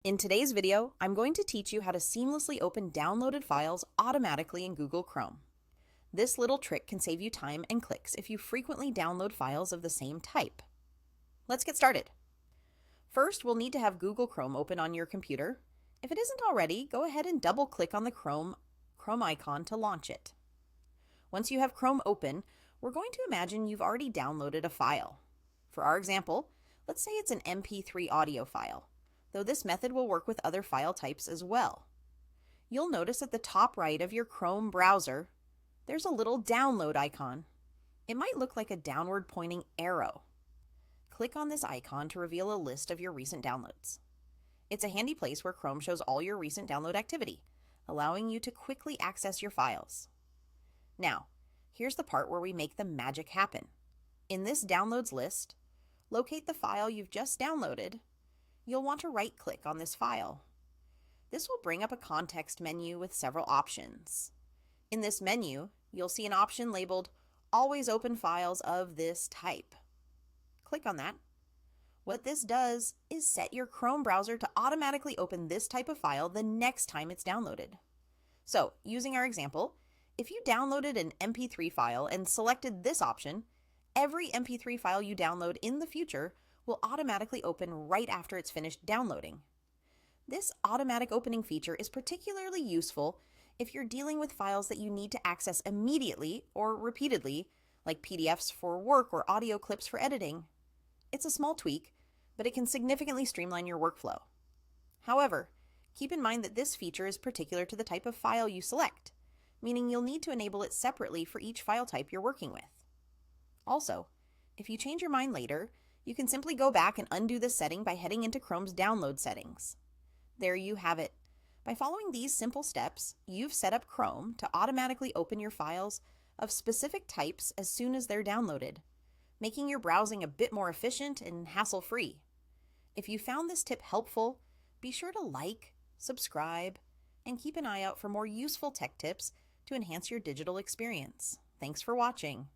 In today's video, I'm going to teach you how to seamlessly open downloaded files automatically in Google Chrome. This little trick can save you time and clicks if you frequently download files of the same type. Let's get started. First, we'll need to have Google Chrome open on your computer. If it isn't already, go ahead and double-click on the Chrome icon to launch it. Once you have Chrome open, we're going to imagine you've already downloaded a file. For our example, let's say it's an MP3 audio file, though this method will work with other file types as well. You'll notice at the top right of your Chrome browser, there's a little download icon. It might look like a downward pointing arrow. Click on this icon to reveal a list of your recent downloads. It's a handy place where Chrome shows all your recent download activity, allowing you to quickly access your files. Now, here's the part where we make the magic happen. In this downloads list, locate the file you've just downloaded. You'll want to right-click on this file. This will bring up a context menu with several options. In this menu, you'll see an option labeled Always Open Files of this type. Click on that. What this does is set your Chrome browser to automatically open this type of file the next time it's downloaded. So, using our example, if you downloaded an MP3 file and selected this option, every MP3 file you download in the future will automatically open right after it's finished downloading. This automatic opening feature is particularly useful if you're dealing with files that you need to access immediately or repeatedly, like PDFs for work or audio clips for editing. It's a small tweak, but it can significantly streamline your workflow. However, keep in mind that this feature is particular to the type of file you select, meaning you'll need to enable it separately for each file type you're working with. Also, if you change your mind later, you can simply go back and undo this setting by heading into Chrome's download settings. There you have it. By following these simple steps, you've set up Chrome to automatically open your files of specific types as soon as they're downloaded, making your browsing a bit more efficient and hassle-free. If you found this tip helpful, be sure to like, subscribe, and keep an eye out for more useful tech tips to enhance your digital experience. Thanks for watching.